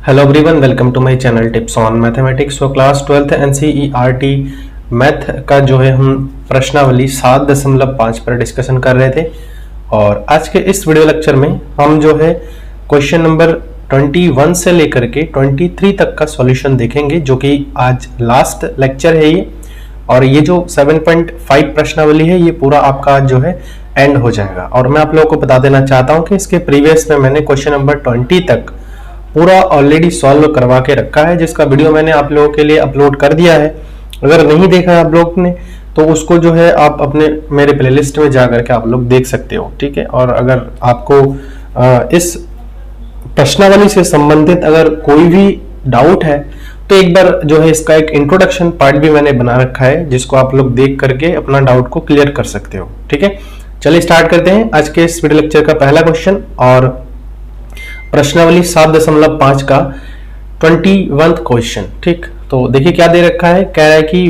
Hello everyone, welcome to my channel tips on mathematics. तो class 12th NCERT math का जो है हम प्रश्नावली 7.5 पर डिस्कशन कर रहे थे। और आज के इस वीडियो लेक्चर में हम जो है क्वेश्चन नंबर 21 से लेकर के 23 तक का सॉल्यूशन देखेंगे, जो कि आज लास्ट लेक्चर है ये। और ये जो 7.5 प्रश्नावली है ये पूरा आपका आज जो है एंड हो जाएगा। और मैं आप लोगों को बता देना चाहता हूँ कि इसके प्रीवियस में मैंने क्वेश्चन नंबर 20 तक पूरा ऑलरेडी सॉल्व करवा के रखा है, जिसका वीडियो मैंने आप लोगों के लिए अपलोड कर दिया है। अगर नहीं देखा है आप लोग ने तो उसको जो है आप अपने मेरे प्लेलिस्ट में जा करके आप लोग देख सकते हो, ठीक है। और अगर आपको इस प्रश्नावली से संबंधित अगर कोई भी डाउट है तो एक बार जो है इसका एक इंट्रोडक्शन पार्ट भी मैंने बना रखा है, जिसको आप लोग देख करके अपना डाउट को क्लियर कर सकते हो, ठीक है। चलिए स्टार्ट करते हैं आज के इस वीडियो लेक्चर का पहला क्वेश्चन। और प्रश्नावली 7.5 का 21 क्वेश्चन, ठीक। तो देखिए क्या दे रखा है, कह रहा है कि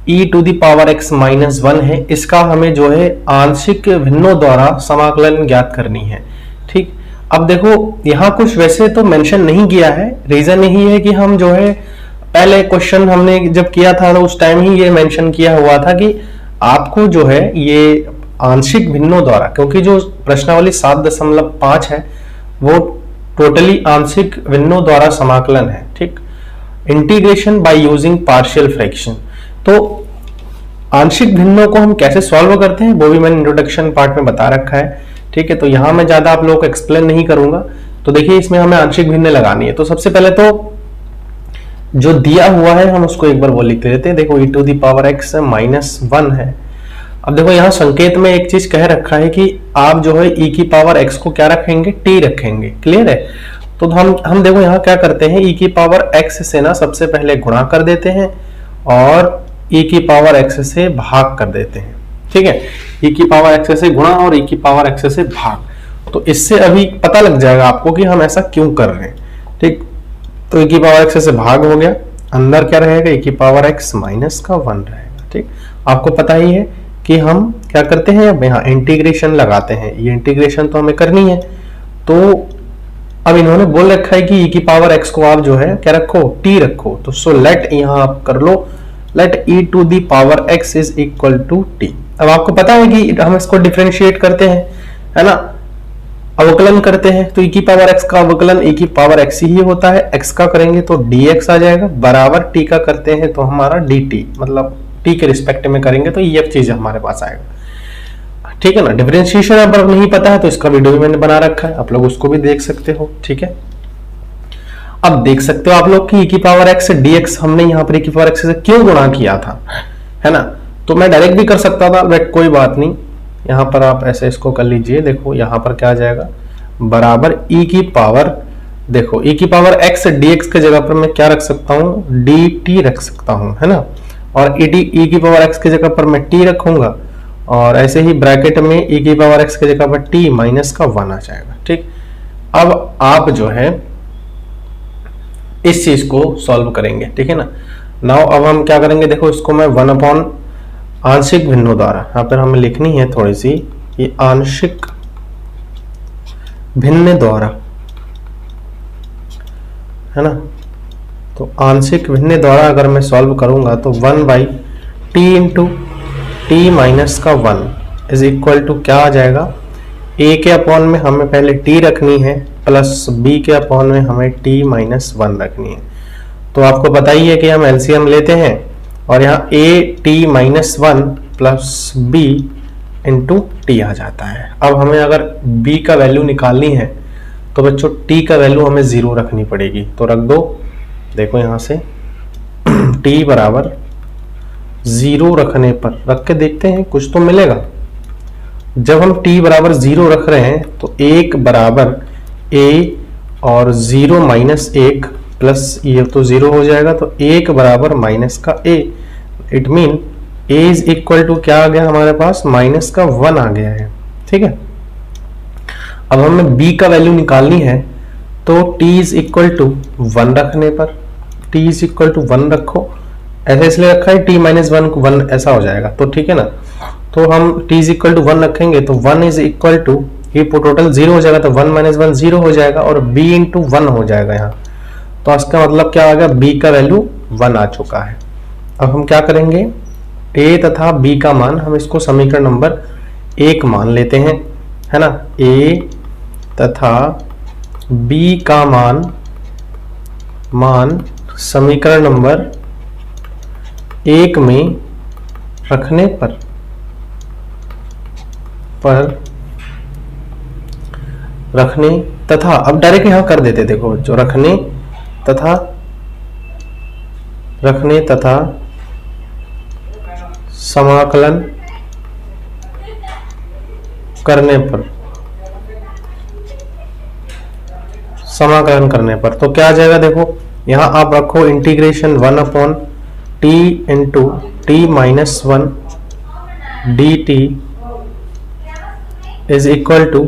1/e⁻x-1 है, इसका हमें जो है आंशिक भिन्नों द्वारा समाकलन ज्ञात करनी है, ठीक। अब देखो यहाँ कुछ वैसे तो मेंशन नहीं किया है, रीजन यही है कि हम जो है पहले क्वेश्चन हमने जब किया था तो उस टाइम ही ये मेंशन किया हुआ था कि आपको जो है ये आंशिक भिन्नों द्वारा, क्योंकि जो प्रश्नावली 7.5 है वो टोटली आंशिक भिन्नों द्वारा समाकलन है, ठीक। Integration by using partial fraction. तो आंशिक भिन्नों को हम कैसे सॉल्व करते हैं वो भी मैंने इंट्रोडक्शन पार्ट में बता रखा है, ठीक है। तो यहां मैं ज्यादा आप लोगों को एक्सप्लेन नहीं करूंगा। तो देखिए इसमें हमें आंशिक भिन्न लगानी है। तो सबसे पहले तो जो दिया हुआ है हम उसको एक बार वो लिख देते हैं। देखो e⁻x-1 है। अब देखो यहाँ संकेत में एक चीज कह रखा है कि आप जो है e⁻x को क्या रखेंगे, t रखेंगे, क्लियर है। तो हम देखो यहाँ क्या करते हैं, e⁻x से ना सबसे पहले गुणा कर देते हैं और e⁻x से भाग कर देते हैं, ठीक है। e⁻x से गुणा और e⁻x से भाग। तो इससे अभी पता लग जाएगा आपको कि हम ऐसा क्यों कर रहे हैं, ठीक। तो e⁻x से भाग हो गया, अंदर क्या रहेगा, e⁻x-1 रहेगा, ठीक। आपको पता ही है कि हम क्या करते हैं, अब यहाँ इंटीग्रेशन लगाते हैं। ये इंटीग्रेशन तो हमें करनी है। तो अब इन्होंने बोल रखा है कि e⁻x को आप जो है क्या रखो, t रखो। तो सो लेट यहाँ आप कर लो, let e⁻x is equal to t। अब आपको पता है कि हम इसको डिफरेंशिएट करते हैं, है ना, अवकलन करते हैं। तो e⁻x का अवकलन e⁻x ही होता है। x का करेंगे तो dx आ जाएगा, बराबर t का करते हैं तो हमारा dt, मतलब t के रिस्पेक्ट में करेंगे तो ये चीज हमारे पास आएगा, ठीक है ना। डिफरेंशिएशन अगर नहीं पता है तो इसका वीडियो भी मैंने बना रखा है, आप लोग उसको भी देख सकते हो, ठीक है। अब देख सकते हो आप लोग कि e⁻x dx हमने यहाँ पर e⁻x से क्यों गुणा किया था, है ना। तो मैं डायरेक्ट भी कर सकता था, बट कोई बात नहीं, यहाँ पर आप ऐसे इसको कर लीजिए। देखो यहाँ पर क्या आ जाएगा, बराबर देखो e⁻x dx के जगह पर मैं क्या रख सकता हूँ, dt रख सकता हूँ, है ना। और e⁻x की जगह पर मैं t रखूंगा और ऐसे ही ब्रैकेट में e⁻x की जगह पर t-1 आ जाएगा, ठीक। अब आप जो है इस चीज को सॉल्व करेंगे, ठीक है ना। नाउ अब हम क्या करेंगे, देखो इसको मैं 1 आंशिक भिन्नों द्वारा, यहाँ पर हमें लिखनी है थोड़ी सी, ये आंशिक भिन्न द्वारा, है ना। तो आंशिक भिन्न द्वारा अगर मैं सॉल्व करूंगा तो 1/t into t-1 is equal to क्या आ जाएगा, a के अपॉन में हमें पहले t रखनी है प्लस b के अपॉन में हमें t-1 रखनी है। तो आपको पता ही है कि हम एलसीएम लेते हैं और यहाँ a(t-1) plus b into t आ जाता है। अब हमें अगर b का वैल्यू निकालनी है तो बच्चों t का वैल्यू हमें 0 रखनी पड़ेगी। तो रख दो, देखो यहाँ से t बराबर 0 रखने पर रख के देखते हैं कुछ तो मिलेगा। जब हम t बराबर 0 रख रहे हैं तो 1 बराबर a और 0-1 प्लस ये तो 0 हो जाएगा, तो 1 बराबर माइनस का a। It mean a is equal to क्या आ गया हमारे पास, -1 आ गया है, ठीक है। अब हमें b का वैल्यू निकालनी है तो t इज इक्वल टू 1 रखने पर, t इज इक्वल टू 1 रखो, ऐसे इसलिए रखा है t-1 को 1 ऐसा हो जाएगा, तो ठीक है ना। तो हम t इज इक्वल टू 1 रखेंगे तो 1 इज इक्वल टू ये टोटल 0 हो जाएगा, तो 1 माइनस 1 0 हो जाएगा और b इंटू 1 हो जाएगा यहाँ। तो इसका मतलब क्या आ गया, b का वैल्यू 1 आ चुका है। अब हम क्या करेंगे, a तथा b का मान हम इसको समीकरण नंबर 1 मान लेते हैं, है ना। a तथा b का मान समीकरण नंबर 1 में रखने पर रखने तथा, अब डायरेक्ट यहां कर देते, देखो जो रखने तथा समाकलन करने पर तो क्या आ जाएगा, देखो यहां आप रखो integration 1 upon T into T minus 1 D T is equal to,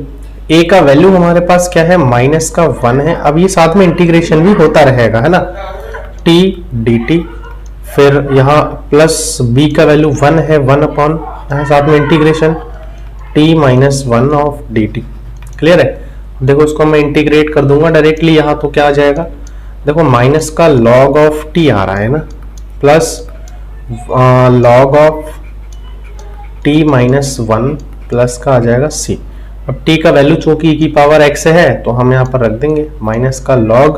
A का वैल्यू हमारे पास क्या है, माइनस का 1 है। अब ये साथ में इंटीग्रेशन भी होता रहेगा, है ना, टी डी टी, फिर यहाँ प्लस बी का वैल्यू 1 है, 1 अपॉन यहाँ साथ में integration T minus 1 of D T. Clear है। देखो इसको मैं इंटीग्रेट कर दूंगा डायरेक्टली, यहाँ तो क्या आ जाएगा, देखो माइनस का लॉग ऑफ टी आ रहा है ना, plus log of T minus 1 plus का आ जाएगा सी। अब t का वैल्यू चूंकि e की पावर x है तो हम यहाँ पर रख देंगे माइनस का log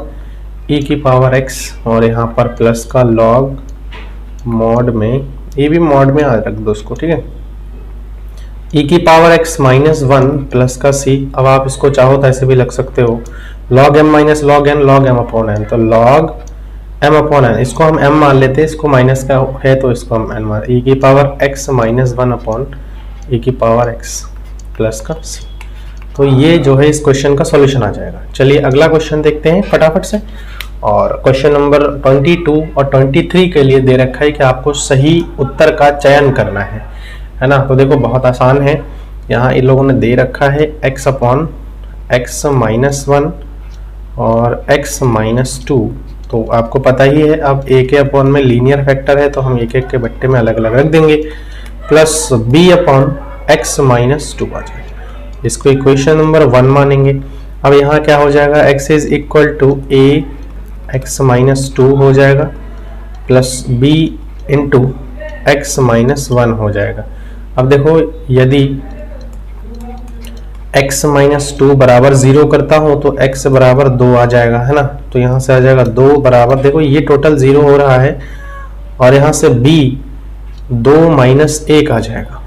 e की पावर x और यहाँ पर प्लस का log मॉड में, ये भी मॉड में रख दो उसको, ठीक है, e की पावर x माइनस 1 प्लस का c। अब आप इसको चाहो तो ऐसे भी लग सकते हो log m minus log n log m upon n, तो log m अपॉन n, इसको हम m मान लेते हैं, इसको माइनस का है तो इसको हम n मान, e की power x minus 1 upon e की पावर x प्लस का c। तो ये जो है इस क्वेश्चन का सॉल्यूशन आ जाएगा। चलिए अगला क्वेश्चन देखते हैं फटाफट से। और क्वेश्चन नंबर 22 और 23 के लिए दे रखा है कि आपको सही उत्तर का चयन करना है ना। तो देखो बहुत आसान है, यहाँ इन लोगों ने दे रखा है x अपॉन x माइनस 1 और x माइनस 2। तो आपको पता ही है, अब a के अपॉन में लीनियर फैक्टर है तो हम एक एक के बट्टे में अलग अलग रख देंगे, plus b upon x minus 2 आ जाएगा। इसको इक्वेशन नंबर 1 मानेंगे। अब यहाँ क्या हो जाएगा, x is equal to a x minus 2 हो जाएगा plus b into x minus 1 हो जाएगा। अब देखो यदि x माइनस 2 बराबर 0 करता हूँ तो x बराबर 2 आ जाएगा, है ना। तो यहाँ से आ जाएगा 2 बराबर, देखो ये टोटल 0 हो रहा है और यहाँ से b 2 माइनस 1 आ जाएगा,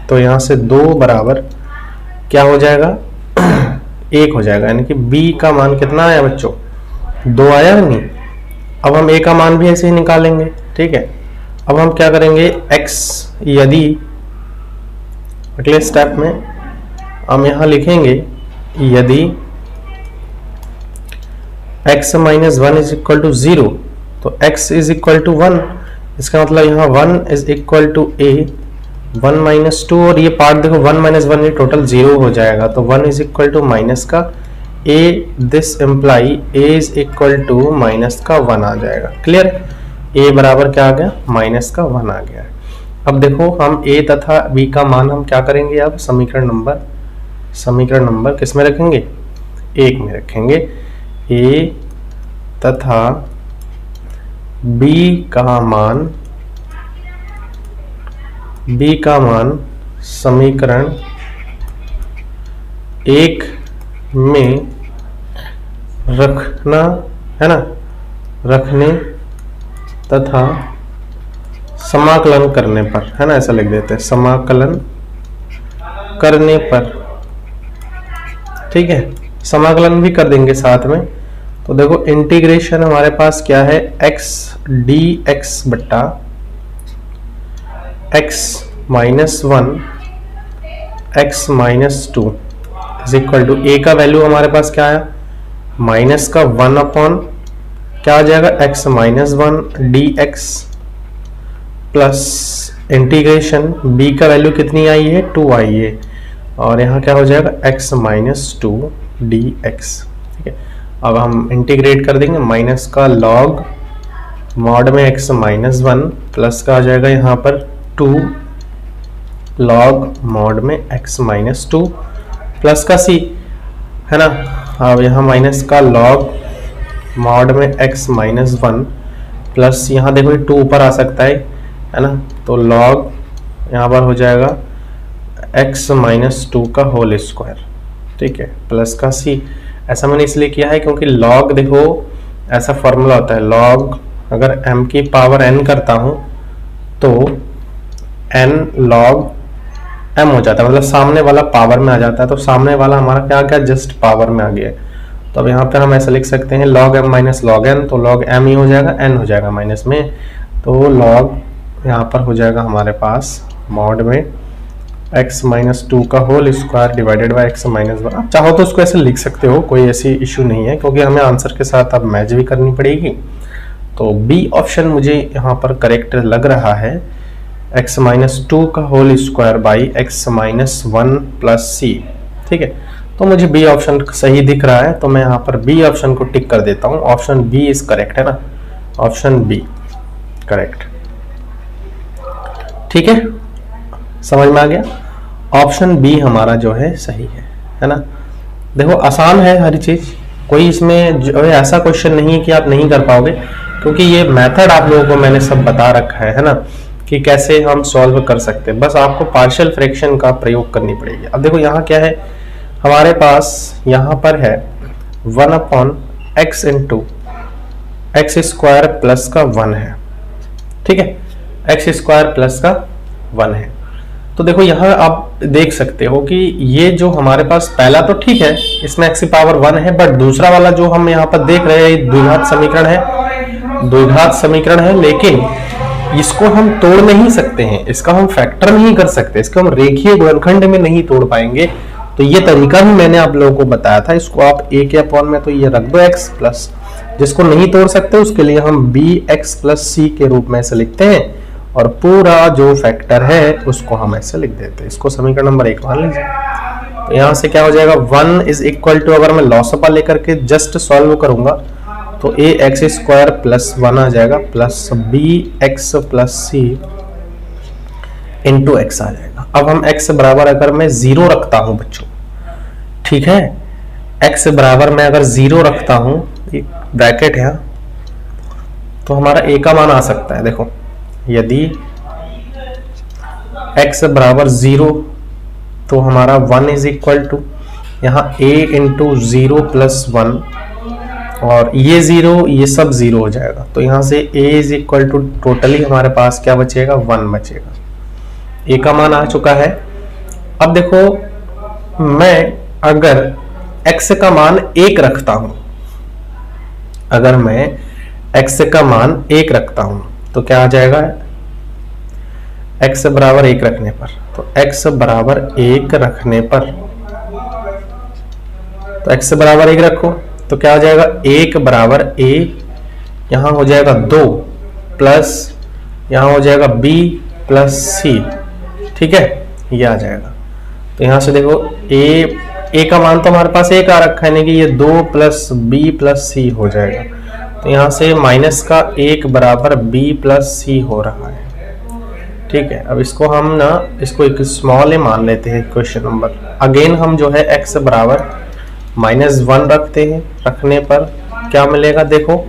तो यहाँ से 2 बराबर क्या हो जाएगा 1 हो जाएगा, यानी कि b का मान कितना आया बच्चों, 2 आया नहीं। अब हम a का मान भी ऐसे ही निकालेंगे, ठीक है। अब हम क्या करेंगे, x यदि अगले स्टेप में हम यहाँ लिखेंगे यदि x minus 1 is equal to 0 तो x इज इक्वल टू 1, इसका मतलब यहाँ 1 is equal to a 1 minus 2, और ये पार्ट देखो 1 माइनस 1 ये टोटल 0 हो जाएगा, तो 1 इज इक्वल टू माइनस का a, this imply a is equal to minus का 1 आ जाएगा। क्लियर, a बराबर क्या आ गया, माइनस का 1 आ गया। अब देखो हम a तथा b का मान हम क्या करेंगे, अब समीकरण नंबर किस में रखेंगे, 1 में रखेंगे। a तथा b का मान समीकरण 1 में रखना, है ना, रखने तथा समाकलन करने पर, है ना, ऐसा लिख देते हैं, समाकलन करने पर, ठीक है, समाकलन भी कर देंगे साथ में। तो देखो इंटीग्रेशन हमारे पास क्या है, x dx बट्टा x minus 1 x minus 2 is equal to, a का वैल्यू हमारे पास क्या है, माइनस का 1 अपॉन क्या आ जाएगा, x minus 1 dx plus integration b का वैल्यू कितनी आई है, 2 आई है, और यहाँ क्या हो जाएगा x माइनस 2 dx, ठीक है। अब हम इंटीग्रेट कर देंगे, माइनस का log मॉड में x माइनस 1 प्लस का आ जाएगा यहाँ पर 2 log मॉड में x माइनस 2 प्लस का सी है ना। अब यहाँ माइनस का लॉग मॉड में x माइनस 1 प्लस यहाँ देखो 2 ऊपर आ सकता है ना, तो लॉग यहाँ पर हो जाएगा x माइनस 2 का होल स्क्वायर, ठीक है, प्लस का c। ऐसा मैंने इसलिए किया है क्योंकि लॉग देखो ऐसा फॉर्मूला होता है, लॉग अगर m की पावर n करता हूँ तो n लॉग m हो जाता है, मतलब सामने वाला पावर में आ जाता है, तो सामने वाला हमारा क्या आ गया, जस्ट पावर में आ गया है। तो अब यहाँ पर हम ऐसा लिख सकते हैं log m minus log n, तो log m ही हो जाएगा, n हो जाएगा माइनस में, तो log यहाँ पर हो जाएगा हमारे पास मॉड में x माइनस 2 का whole square divided by x minus 1। आप चाहो तो उसको ऐसे लिख सकते हो, कोई ऐसी इशू नहीं है, क्योंकि हमें आंसर के साथ अब मैच भी करनी पड़ेगी। तो बी ऑप्शन मुझे यहाँ पर करेक्ट लग रहा है, x माइनस 2 का whole square by x minus 1 plus C, ठीक है। तो मुझे बी ऑप्शन सही दिख रहा है, तो मैं यहाँ पर बी ऑप्शन को टिक कर देता हूँ। ऑप्शन बी इज करेक्ट, है ना, ऑप्शन बी करेक्ट, ठीक है, समझ में आ गया। ऑप्शन बी हमारा जो है सही है ना। देखो आसान है हर चीज, कोई इसमें जो है ऐसा क्वेश्चन नहीं है कि आप नहीं कर पाओगे, क्योंकि ये मेथड आप लोगों को मैंने सब बता रखा है ना, कि कैसे हम सॉल्व कर सकते हैं। बस आपको पार्शियल फ्रैक्शन का प्रयोग करनी पड़ेगी। अब देखो यहाँ क्या है हमारे पास, यहाँ पर है 1/x into X square plus का 1 है, ठीक है, एक्स स्क्वायर प्लस का 1 है। तो देखो यहाँ आप देख सकते हो कि ये जो हमारे पास पहला तो ठीक है, इसमें x की पावर 1 है, बट दूसरा वाला जो हम यहाँ पर देख रहे हैं द्विघात समीकरण है, द्विघात समीकरण है, लेकिन इसको हम तोड़ नहीं सकते हैं, इसका हम फैक्टर नहीं कर सकते, इसको हम रेखीय गुणनखंड में नहीं तोड़ पाएंगे। तो ये तरीका भी मैंने आप लोगों को बताया था, इसको आप a के अपॉन में तो ये रख दो x प्लस, जिसको नहीं तोड़ सकते उसके लिए हम bx प्लस c के रूप में ऐसे लिखते हैं, और पूरा जो फैक्टर है उसको हम ऐसे लिख देते हैं। इसको समीकरण नंबर 1 मान लीजिए। तो यहाँ से क्या हो जाएगा, 1 इज इक्वल टू, अगर मैं लॉसपा लेकर के जस्ट सॉल्व करूंगा तो ए एक्स स्क्वायर प्लस 1 आ जाएगा, प्लस बी एक्स प्लस सी इंटू एक्स आ जाएगा। अब हम x बराबर अगर मैं 0 रखता हूं बच्चों, ठीक है, x बराबर मैं अगर 0 रखता हूं, एक ब्रैकेट है, तो हमारा a का मान आ सकता है। देखो यदि x बराबर 0 तो हमारा 1 इज इक्वल टू यहाँ a इंटू 0 प्लस 1, और ये 0 ये सब 0 हो जाएगा, तो यहाँ से a is equal to totally हमारे पास क्या बचेगा, 1 बचेगा। a का मान आ चुका है। अब देखो मैं अगर x का मान 1 रखता हूं, अगर मैं x का मान 1 रखता हूं तो क्या आ जाएगा, x बराबर 1 रखने पर, तो x बराबर 1 रखने पर, तो x बराबर 1 रखो तो क्या हो जाएगा, 1 बराबर a, यहां हो जाएगा 2 प्लस यहां हो जाएगा b प्लस c, ठीक है, ये आ जाएगा। तो यहां से देखो a का मान तो हमारे पास 1 आ रखा है, नहीं कि ये 2 प्लस b प्लस c हो जाएगा, तो यहाँ से माइनस का 1 बराबर b प्लस सी हो रहा है, ठीक है। अब इसको हम ना, इसको एक स्मॉल ए मान लेते हैं क्वेश्चन नंबर। अगेन हम जो है x बराबर -1 रखते हैं, रखने पर क्या मिलेगा, देखो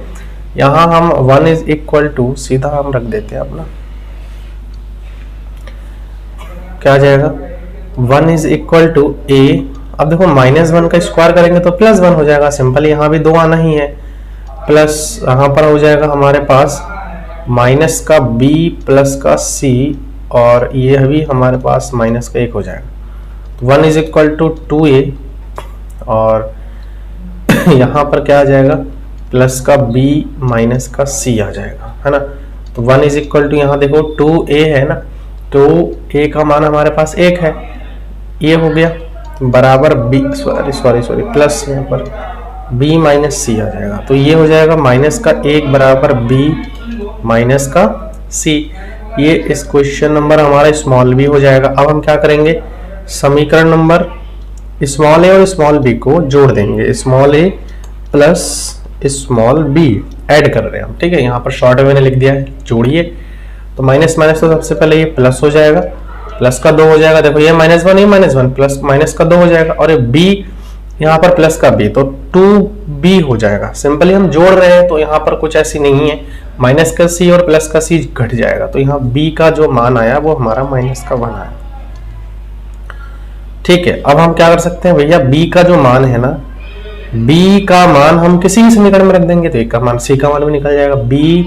यहाँ हम 1 इज इक्वल टू सीधा हम रख देते हैं अपना, क्या आ जाएगा, 1 इज इक्वल टू a। अब देखो -1 का स्क्वायर करेंगे तो +1 हो जाएगा, सिंपल, यहाँ भी 2 आना ही है, प्लस यहाँ पर हो जाएगा हमारे पास माइनस का b प्लस का c, और ये भी हमारे पास माइनस का 1 हो जाएगा। तो 1 इज इक्वल टू 2a, और यहाँ पर क्या आ जाएगा, प्लस का b माइनस का c आ जाएगा, है ना। तो 1 इज इक्वल टू यहाँ देखो 2a है ना, तो a का मान हमारे पास 1 है, ये हो गया बराबर b, सॉरी प्लस यहाँ पर b माइनस सी आ जाएगा, तो ये हो जाएगा माइनस का 1 बराबर b माइनस का c। ये इस क्वेश्चन नंबर हमारा स्मॉल b हो जाएगा। अब हम क्या करेंगे, समीकरण नंबर स्मॉल a और स्मॉल b को जोड़ देंगे, small a plus small b add कर रहे हैं हम, ठीक है, यहाँ पर शॉर्ट मैंने लिख दिया है, जोड़िए। तो माइनस माइनस तो सबसे पहले ये प्लस हो जाएगा, प्लस का 2 हो जाएगा, देखो ये -1 ये -1 प्लस माइनस का 2 हो जाएगा, और ये b यहाँ पर प्लस का b, तो 2b हो जाएगा। सिंपली हम जोड़ रहे हैं तो यहाँ पर कुछ ऐसी नहीं है, माइनस का c और प्लस का c घट जाएगा, तो यहाँ b का जो मान आया वो हमारा -1 आया। ठीक है, अब हम क्या कर सकते हैं भैया, b का जो मान है ना, b का मान हम किसी भी समीकरण में रख देंगे तो a का मान c का मान भी निकल जाएगा। b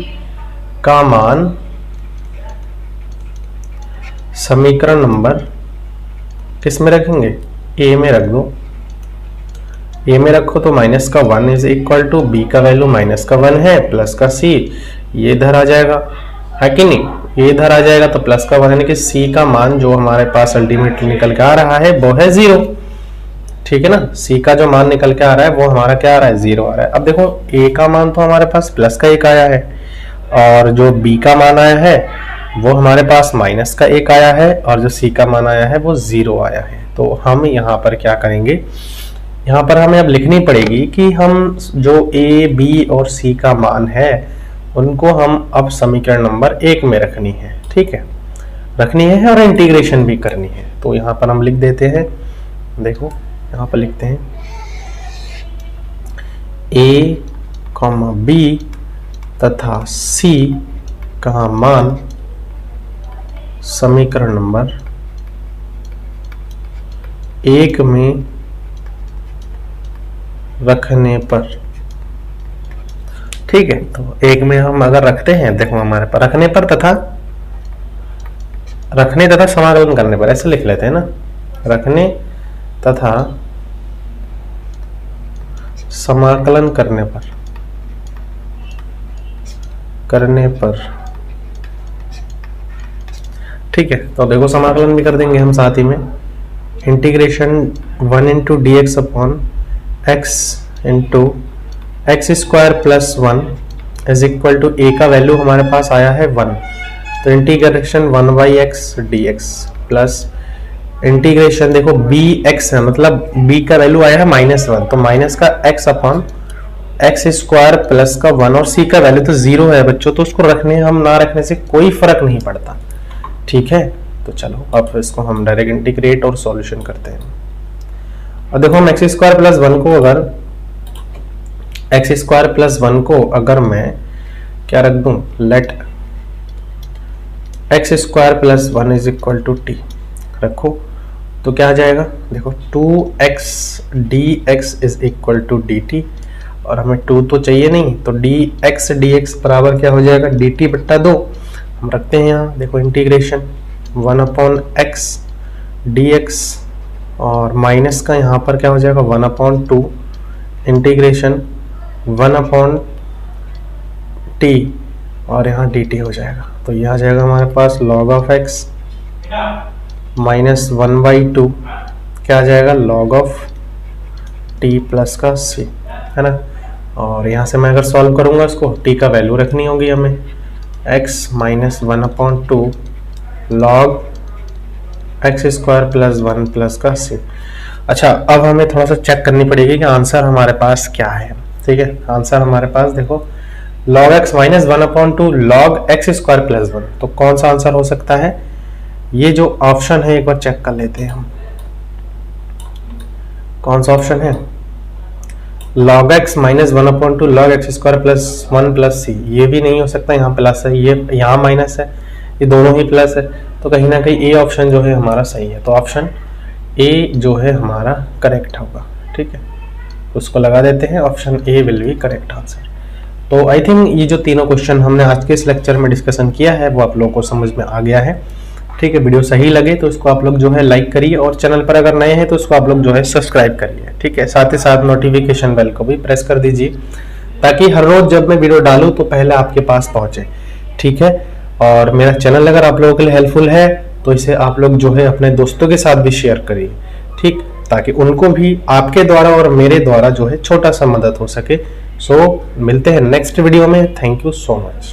का मान समीकरण नंबर किस में रखेंगे, a में रख दो। a में रखो तो -1 इज इक्वल टू b का वैल्यू -1 है, प्लस का c ये इधर आ जाएगा, है कि नहीं, ये इधर आ जाएगा, तो प्लस का 1 यानी कि c का मान जो हमारे पास अल्टीमेटली निकल के आ रहा है वो है 0। ठीक है ना, c का जो मान निकल के आ रहा है वो हमारा क्या आ रहा है, 0 आ रहा है। अब देखो a का मान तो हमारे पास प्लस का 1 आया है, और जो b का मान आया है वो हमारे पास -1 आया है, और जो c का मान आया है वो 0 आया है। तो हम यहाँ पर क्या करेंगे, यहाँ पर हमें अब लिखनी पड़ेगी कि हम जो a, b और c का मान है उनको हम अब समीकरण नंबर 1 में रखनी है। ठीक है, रखनी है और इंटीग्रेशन भी करनी है। तो यहाँ पर हम लिख देते हैं, देखो यहाँ पर लिखते हैं a, b तथा c का मान समीकरण नंबर 1 में रखने पर। ठीक है, तो 1 में हम अगर रखते हैं, देखो हमारे पर रखने पर तथा समाकलन करने पर, ऐसे लिख लेते हैं ना, रखने तथा समाकलन करने पर। ठीक है, तो देखो समाकलन भी कर देंगे हम साथ ही में, integration 1 into D X upon X into X square plus 1 is equal to a का वैल्यू हमारे पास आया है 1, तो integration 1/x dx plus integration देखो bx है, मतलब b का वैल्यू आया है -1, तो माइनस का x upon x square plus का 1, और c का वैल्यू तो 0 है बच्चों, तो उसको रखने हम ना रखने से कोई फर्क नहीं पड़ता। ठीक है, तो चलो अब इसको हम डायरेक्ट इंटीग्रेट और सॉल्यूशन करते हैं। और देखो हम एक्स स्क्वायर प्लस 1 को अगर मैं क्या रख दूं, let X square plus 1 is equal to T रखो, तो क्या आ जाएगा, देखो 2x dx is equal to dt, और हमें 2 तो चाहिए नहीं, तो dx dx बराबर क्या हो जाएगा, dt बट्टा 2 हम रखते हैं यहाँ। देखो इंटीग्रेशन 1/x dx, और माइनस का यहाँ पर क्या हो जाएगा 1/2 इंटीग्रेशन 1/t, और यहाँ dt हो जाएगा, तो यह आ जाएगा हमारे पास log ऑफ x माइनस 1/2 क्या आ जाएगा, log ऑफ t प्लस का c, है ना। और यहाँ से मैं अगर सॉल्व करूँगा इसको, t का वैल्यू रखनी होगी हमें, x minus 1/2 log x square plus 1 plus का c। अच्छा, अब हमें थोड़ा सा चेक करनी पड़ेगी कि आंसर हमारे पास क्या है। ठीक है, आंसर हमारे पास देखो log x minus 1/2 log x square plus 1, तो कौन सा आंसर हो सकता है, ये जो ऑप्शन है एक बार चेक कर लेते हैं हम, कौन सा ऑप्शन है, log x minus 1/2 log x square plus 1 plus c, ये भी नहीं हो सकता, यहाँ प्लस है, ये यहाँ माइनस है, ये दोनों ही प्लस है, तो कहीं ना कहीं ए ऑप्शन जो है हमारा सही है, तो ऑप्शन ए जो है हमारा करेक्ट होगा। ठीक है, उसको लगा देते हैं, option A will be correct answer. तो आई थिंक ये जो तीनों क्वेश्चन हमने आज के इस लेक्चर में डिस्कशन किया है वो आप लोगों को समझ में आ गया है। ठीक है, वीडियो सही लगे तो इसको आप लोग जो है लाइक करिए, और चैनल पर अगर नए हैं तो इसको आप लोग जो है सब्सक्राइब करिए। ठीक है, साथ ही साथ नोटिफिकेशन बेल को भी प्रेस कर दीजिए, ताकि हर रोज जब मैं वीडियो डालूं तो पहले आपके पास पहुंचे। ठीक है, और मेरा चैनल अगर आप लोगों के लिए हेल्पफुल है तो इसे आप लोग जो है अपने दोस्तों के साथ भी शेयर करिए। ठीक, ताकि उनको भी आपके द्वारा और मेरे द्वारा जो है छोटा सा मदद हो सके। सो मिलते हैं नेक्स्ट वीडियो में। Thank you so much.